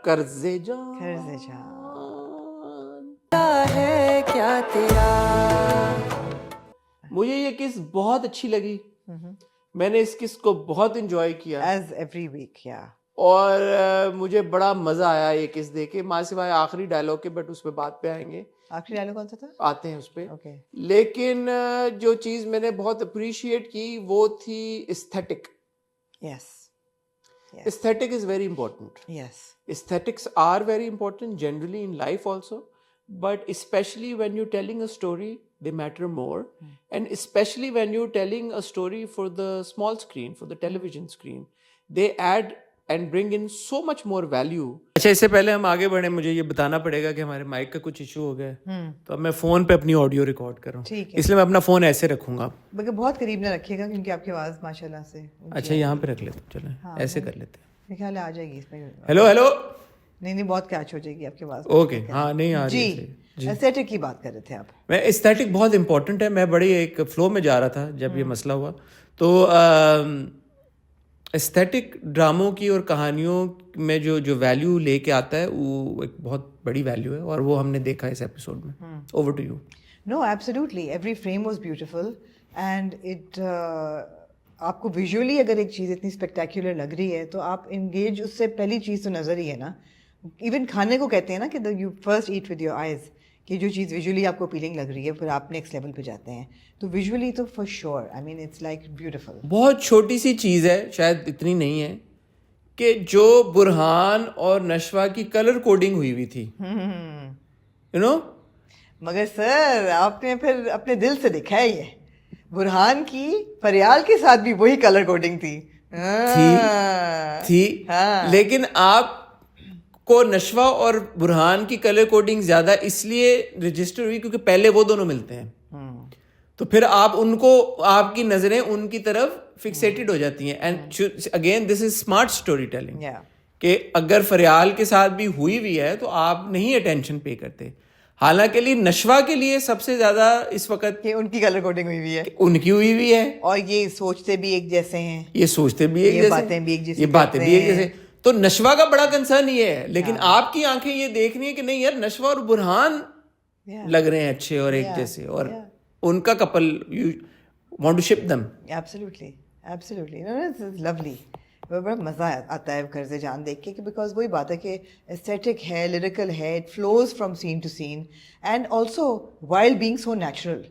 قرض جان ہے کیا تیرا. مجھے یہ قص بہت اچھی لگی. میں نے اس قص کو بہت انجوائے کیا ایز ایوری ویک. یا اور مجھے بڑا مزہ آیا یہ قص دیکھ کے, ماں سوائے آخری ڈائلاگ کے, بٹ اس پہ بات پہ آئیں گے. آخری ڈائلاگ کون سا تھا؟ آتے ہیں اس پہ. اوکے. لیکن جو چیز میں نے بہت اپریشیٹ کی وہ تھی aesthetic. Yes. Aesthetic is very important. Yes. Aesthetics are very important generally in life also, but especially when you're telling a story, they matter more. And especially when you're telling a story for the small screen, for the television screen, they add and bring in so much more value. اچھا, اس سے پہلے ہم آگے بڑھیں, مجھے یہ بتانا پڑے گا کہ ہمارے مائک کا کچھ ایشو ہو گیا ہے, تو اب میں فون پہ اپنی آڈیو ریکارڈ کر رہا ہوں. ٹھیک ہے. اس لیے میں اپنا فون ایسے رکھوں گا. بلکہ بہت قریب نہ رکھیے گا کیونکہ آپ کی آواز ماشاء اللہ سے. اچھا, یہاں پہ رکھ لیتے, چلیں ایسے کر لیتے ہیں. میرے خیال ہے آ جائے گی اس میں. Hello hello. نہیں بہت کیچ ہو جائے گی آپ کی آواز. اوکے, ہاں نہیں آ رہی. جی, ایستھیٹک کی بات کر رہے تھے آپ. میں ایستھیٹک بہت امپورٹنٹ ہے. میں بڑی ایک فلو میں جا رہا تھا جب یہ مسئلہ ہوا, تو ایستھیٹک ڈراموں کی اور کہانیوں میں جو ویلیو لے کے آتا ہے وہ ایک بہت بڑی ویلیو ہے, اور وہ ہم نے دیکھا اس ایپیسوڈ میں. Over to you. No absolutely, every frame was beautiful and it آپ کو ویژولی اگر ایک چیز اتنی اسپیکٹیکولر لگ رہی ہے تو آپ انگیج, اس سے پہلی چیز تو نظر ہی ہے نا. ایون کھانے کو کہتے ہیں نا کہ you first eat with your eyes, کہ جو چیز ویژولی آپ کو اپیلنگ لگ رہی ہے پھر آپ نیکسٹ لیول پہ جاتے ہیں. تو ویژولی تو for sure, I mean it's like beautiful. بہت چھوٹی سی چیز ہے, شاید اتنی نہیں ہے, کہ جو برہان اور نشوہ کی کلر کوڈنگ ہوئی تھی, یو نو. مگر سر آپ نے پھر اپنے دل سے دیکھا ہے, یہ برہان کی فریال کے ساتھ بھی وہی کلر کوڈنگ تھی. لیکن آپ کو نشوہ اور برہان کی کلر کوڈنگ زیادہ اس لیے رجسٹر ہوئی کیونکہ پہلے وہ دونوں ملتے ہیں, تو پھر آپ ان کو, آپ کی نظریں ان کی طرف فکسیٹڈ ہو جاتی ہیں. And again this is smart story telling, کہ اگر فریال کے ساتھ بھی ہوئی ہے تو آپ نہیں اٹینشن پے کرتے. حالانکہ نشوہ کے لیے سب سے زیادہ اس وقت کہ ان کی کلر کوڈنگ ہوئی ہے, ان کی ہوئی ہے, اور یہ سوچتے بھی ایک جیسے ہیں, یہ سوچتے بھی ایک جیسے, باتیں بھی ایک جیسے, یہ باتیں بھی ایک جیسے. تو نشوہ کا بڑا کنسرن یہ ہے, لیکن آپ کی آنکھیں یہ دیکھ رہی ہیں کہ نہیں یار, نشوہ اور برہان لگ رہے ہیں اچھے اور ایک جیسے, اور ان کا couple you want to ship them. Absolutely absolutely, lovely. بڑا مزہ آتا ہے قرض جان دیکھ کے, بیکاز وہی بات ہے کہ ایستھیٹک ہے, لیریکل ہے, it flows from scene to scene, and also while being so natural.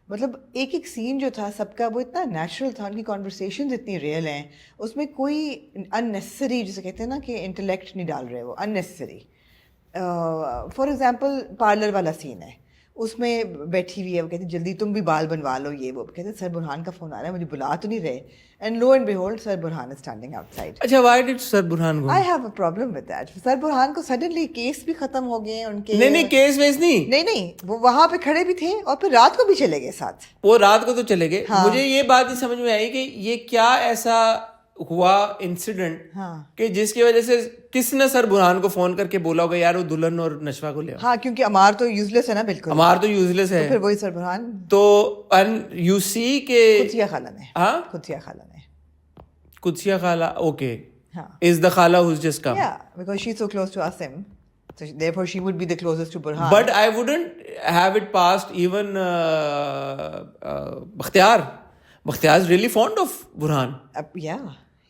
مطلب ایک ایک سین جو تھا سب کا وہ اتنا نیچرل تھا, ان کی کانورسیشنز اتنی ریئل ہیں, اس میں کوئی اننیسسری, جسے کہتے ہیں نا کہ انٹلیکٹ نہیں ڈال رہے وہ, اننیسسری. فار ایگزامپل پارلر والا سین ہے, اس میں بیٹھی ہوئی ہے, وہ کہتی ہے جلدی تم بھی بال بنوا لو, یہ وہ کہتے ہیں سر برہان کا فون آ رہا ہے, مجھے بلا تو نہیں رہے, and lo and behold sir Burhan is standing آؤٹ سائڈ. اچھا, why did sir Burhan go? I have a problem with that. Sir Burhan کو سڈنلی کیس بھی ختم ہو گئے ان کے. نہیں کیس ویس نہیں, وہ وہاں پہ کھڑے بھی تھے اور پھر رات کو بھی چلے گئے ساتھ. وہ رات کو تو چلے گئے. مجھے یہ بات نہیں سمجھ میں آئی کہ یہ کیا ایسا ہوا انسیڈنٹ کہ جس کی وجہ سے کس نے سر برہان کو فون کر کے بولا ہوگا یار وہ دلہن اور نشوہ کو لے آؤ. ہاں, کیونکہ عمار تو یوزلیس ہے نا, بالکل عمار تو یوزلیس ہے, پھر وہی سر برہان. تو یو سی کہ قدسیہ خالہ نے, ہاں قدسیہ خالہ نے, قدسیہ خالہ, اوکے, ہاں, is the khala who's just come. yeah, because she's so close to Asim, so therefore she would be the closest to Burhan. But I wouldn't have it past even Bakhtiar. Bakhtiar is really fond of Burhan.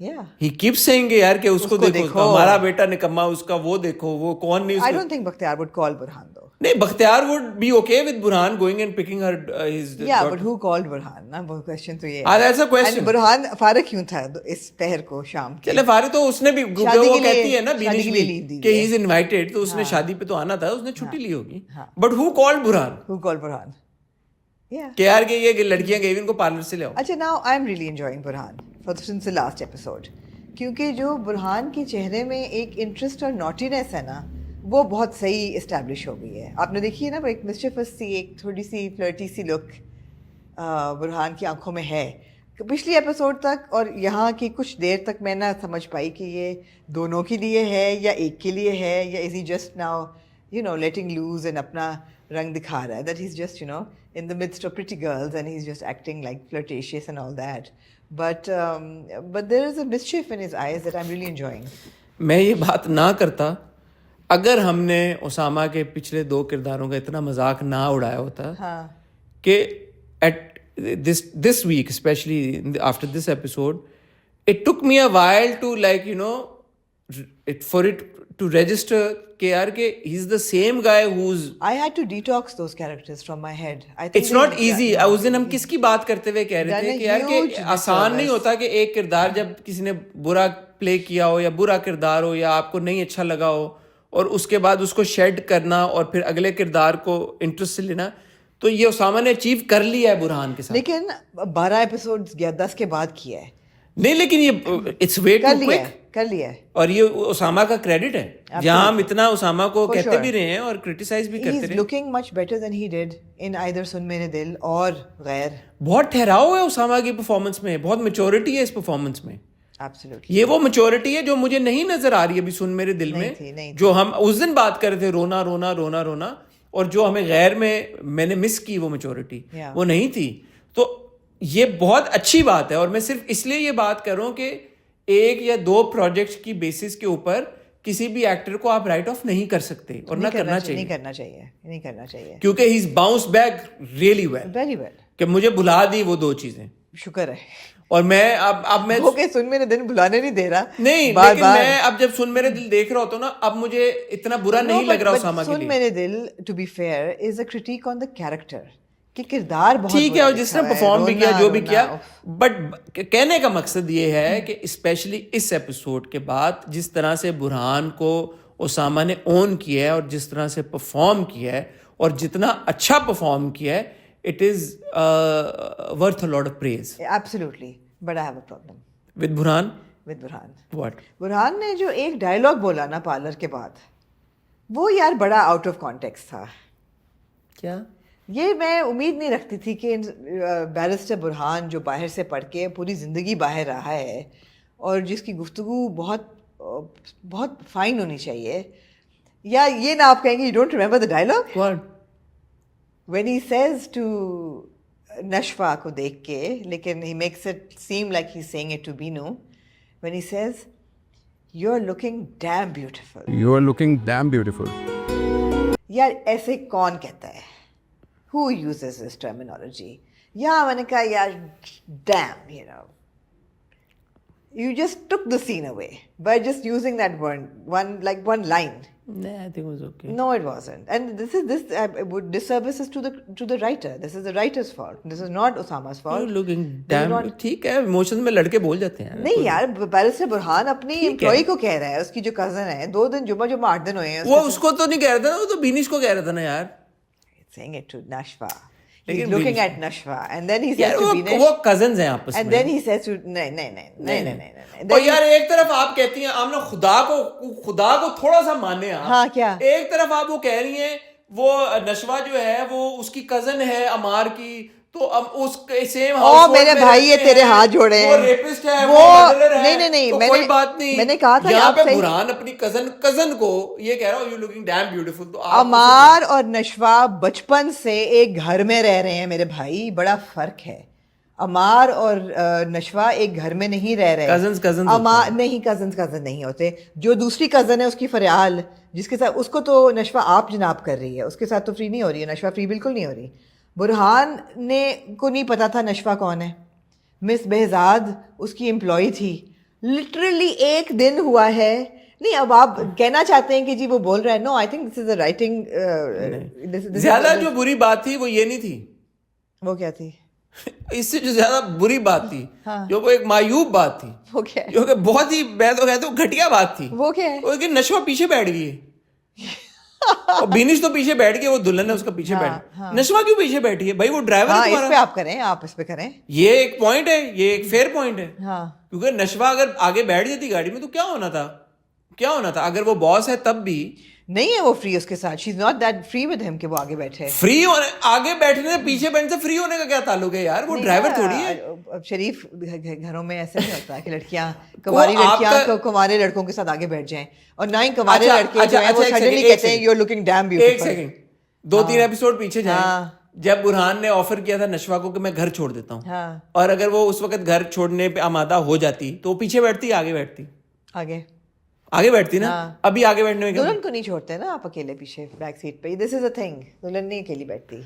Yeah. He keeps saying کہ یار کہ اس کو دیکھو, ہمارا بیٹا نکما, اس کا وہ دیکھو, وہ کون نہیں. I don't think Bakhtiar would call Burhan though. نہیں, Bakhtiar would be okay with Burhan going and picking her his yeah, but who called Burhan نا, وہ question تو یہ ہے. That's a question. And Burhan فارغ کیوں تھا اس پہر کو شام کے؟ چلے فارغ تو اس نے بھی, وہ کہتی ہے نا شادی کے لیے لیو دی کہ he is invited, تو اس نے شادی پہ تو آنا تھا, اس نے چھٹی لی ہوگی. But who called Burhan? Who called Burhan? کہ یار کہ یہ لڑکیاں گئی ان کو پارلر سے لے آؤ. اچھا, now I'm really enjoying Burhan since the last episode, کیونکہ جو برہان کے چہرے میں ایک انٹرسٹ اور نوٹینس ہے نا, وہ بہت صحیح اسٹیبلش ہو گئی ہے. آپ نے دیکھی ہے نا, وہ ایک مسچیفس سی, ایک تھوڑی سی فلرٹی سی لک برہان کی آنکھوں میں ہے. پچھلی ایپیسوڈ تک اور یہاں کی کچھ دیر تک میں نہ سمجھ پائی کہ یہ دونوں کے لیے ہے یا ایک کے لیے ہے, یا is he just now letting loose and اپنا رنگ دکھا رہا ہے, that he is just in the midst of pretty girls and he's just acting like flirtatious and all that. But there is a mischief in his eyes that I'm really enjoying. میں یہ بات نہ کرتا اگر ہم نے اسامہ کے پچھلے 2 کرداروں کا اتنا مذاق نہ اڑایا ہوتا کہ at this week especially after this episode it took me a while to like for it to register کہ یار کہ he's the same guy who's I had to detox those characters from my head. I think it's not easy. اس دن ہم کس کی بات کرتے ہوئے کہہ رہے تھے کہ یار کہ آسان نہیں ہوتا کہ ایک کردار جب کسی نے برا پلے کیا ہو یا برا کردار ہو یا آپ کو نہیں اچھا لگا ہو اور اس کے بعد اس کو شیڈ کرنا اور پھر اگلے کردار کو انٹرسٹ سے لینا. تو یہ اسامہ نے اچیو کر لیا ہے برہان کے ساتھ. لیکن 12 ایپیسوڈ 10 کے بعد کیا ہے نہیں, لیکن یہ اٹس وے ٹو کوئک کر لیا ہے. اور یہ اسامہ کا کریڈٹ ہے جہاں ہم اتنا اسامہ کو کہتے بھی رہے ہیں اور کرٹیسائز بھی کرتے رہے. He's looking much better than he did in either سن میرے دل اور غیر. بہت ٹھہراؤ ہے اسامہ کی پرفارمنس میں, بہت میچورٹی ہے اس پرفارمنس میں. Absolutely. یہ وہ میچورٹی ہے جو مجھے نہیں نظر آ رہی ہے ابھی سن میرے دل میں, جو ہم اس دن بات کر رہے تھے رونا رونا رونا رونا, اور جو ہمیں غیر میں نے مس کی وہ میچورٹی وہ نہیں تھی. تو یہ بہت اچھی بات ہے, اور میں صرف اس لیے یہ بات کر رہا ہوں کہ 1 یا 2 پروجیکٹس کی بیسس کے اوپر کسی بھی ایکٹر کو آپ رائٹ آف نہیں کر سکتے اور نہ کرنا چاہیے. نہیں کرنا چاہیے کیونکہ ہی از باؤنس بیک ریئلی ویل کہ مجھے بھلا دی وہ 2 چیزیں. شکر ہے. اور میں اب میں سن میرے دل بلانے نہیں دے رہا نہیں, لیکن میں اب جب سن میرے دل دیکھ رہا ہوتا ہوں نا, اب مجھے اتنا برا نہیں لگ رہا اسامہ کے لیے. سن میرے دل to be fair is a critic on the character کہ کردار بہت ٹھیک ہے, اور جس نے پرفارم بھی کیا جو بھی کیا, بٹ کہنے کا مقصد یہ ہے کہ اسپیشلی اس ایپیسوڈ کے بعد جس طرح سے برہان کو اسامہ نے اون کیا ہے اور جس طرح سے پرفارم کیا ہے اور جتنا اچھا پرفارم کیا ہے, it is worth a lot of praise. Absolutely, but I have a problem. With Burhan? With Burhan. What? برہان نے جو ایک ڈائلاگ بولا نا پارلر کے بعد, وہ یار بڑا آؤٹ آف کانٹیکسٹ تھا. کیا؟ یہ میں امید نہیں رکھتی تھی کہ بیرسٹر برہان جو باہر سے پڑھ کے پوری زندگی باہر رہا ہے اور جس کی گفتگو بہت فائن ہونی چاہیے, یا یہ نہ آپ کہیں گے you don't remember the dialogue when he says to نشوا کو دیکھ کے, لیکن he makes it seem like he's saying it to Binu, when he says you're looking damn beautiful. You're looking damn beautiful. یار ایسے کون کہتا ہے, who uses this terminology? یا میں نے کہا یار damn, you just took the scene away by just using that one line. No, I think it was okay. No, it wasn't. And this disservices to the writer. This is the writer's fault. This is not Osama's fault. You're looking damn. ٹھیک ہے, emotion میں لڑکے بول جاتے ہیں. نہیں یار, barrister برہان اپنی امپلائی کو کہہ رہا ہے, اس کی جو کزن ہے, 2 دن جمعہ 8 دن ہوئے ہیں. وہ اس کو تو نہیں کہہ رہا تھا نا, وہ تو بینش کو کہہ رہا تھا نا یار. Saying it to Nashwa. He's looking at Nashwa and then he says to Binish. وہ cousins ہیں آپس میں. And then he says to نہیں. اور یار ایک طرف آپ کہتی ہیں آمنہ خدا کو تھوڑا سا مانے آپ. ہاں کیا. ایک طرف آپ وہ کہہ رہی ہیں وہ نشوا جو ہے وہ اس کی کزن ہے عمار کی, تو اب اس سیم او میرے بھائی یہ تیرے ہاتھ جوڑے ہیں, وہ ریپسٹ ہے, وہ نہیں کوئی بات نہیں. میں نے کہا تھا یہاں پہ برہان اپنی کزن کو یہ کہہ رہا ہوں یو لوکنگ ڈیم بیوٹیفل. تو عمار اور نشوا بچپن سے ایک گھر میں رہ رہے ہیں میرے بھائی, بڑا فرق ہے. عمار اور نشوا ایک گھر میں نہیں رہ رہے. کزن نہیں, کزن نہیں ہوتے. جو دوسری کزن ہے اس کی فریال, جس کے ساتھ اس کو تو نشوا آپ جناب کر رہی ہے, اس کے ساتھ تو فری نہیں ہو رہی ہے. نشوا فری بالکل نہیں ہو رہی. برہان کو نہیں پتا تھا نشوا کون ہے. مس بہزاد اس کی امپلائی تھی. لٹرلی 1 دن ہوا ہے. نہیں اب آپ کہنا چاہتے ہیں کہ جی وہ بول رہا ہے. No, I think this is a writing. زیادہ جو بری بات تھی وہ یہ نہیں تھی. وہ کیا تھی؟ اس سے جو زیادہ بری بات تھی, جو وہ ایک معیوب بات تھی, وہ کیا ہے؟ جو کہ بہت ہی میں تو کہتا ہوں گھٹیا بات تھی. وہ کیا ہے؟ وہ کہ نشوا پیچھے بیٹھ گئی ہے, اور بینش تو پیچھے بیٹھ گئی, وہ دلہن ہے اس کا پیچھے بیٹھ. نشوا کیوں پیچھے بیٹھی ہے بھائی؟ وہ ڈرائیور ہے تمہارا. اس پہ آپ کریں, آپ اس پہ کریں. یہ ایک پوائنٹ ہے, یہ ایک فیئر پوائنٹ ہے. ہاں, کیونکہ نشوا اگر آگے بیٹھ جاتی گاڑی میں تو کیا ہونا تھا. اگر وہ باس ہے تب بھی نہیں ہے وہ فری اس کے ساتھ. She is not that free with him کہ وہ آگے بیٹھے. فری ہونے, آگے بیٹھنے سے پیچھے بیٹھنے سے فری ہونے کا کیا تعلق ہے یار؟ وہ ڈرائیور تھوڑی ہے. شریف گھروں میں ایسے نہیں ہوتا کہ لڑکیاں کمارے لڑکوں کے ساتھ آگے بیٹھ جائیں, اور نہ ہی کمارے لڑکے جو ہیں وہ سڈنلی کہتے ہیں you are looking damn beautiful. ایک سیکنڈ, 2-3 ایپیسوڈ پیچھے جائیں. جب برہان نے آفر کیا تھا نشوا کو کہ میں گھر چھوڑ دیتا ہوں, اور اگر وہ اس وقت گھر چھوڑنے پہ آمادہ ہو جاتی تو وہ پیچھے بیٹھتی آگے بیٹھتی؟ آگے. آگے بیٹھتی نا, ابھی آگے بیٹھنے میں کیا. دلہن کو نہیں چھوڑتے نا آپ اکیلے پیچھے بیک سیٹ پہ, دس از اے تھنگ, دلہن نہیں اکیلی بیٹھتی.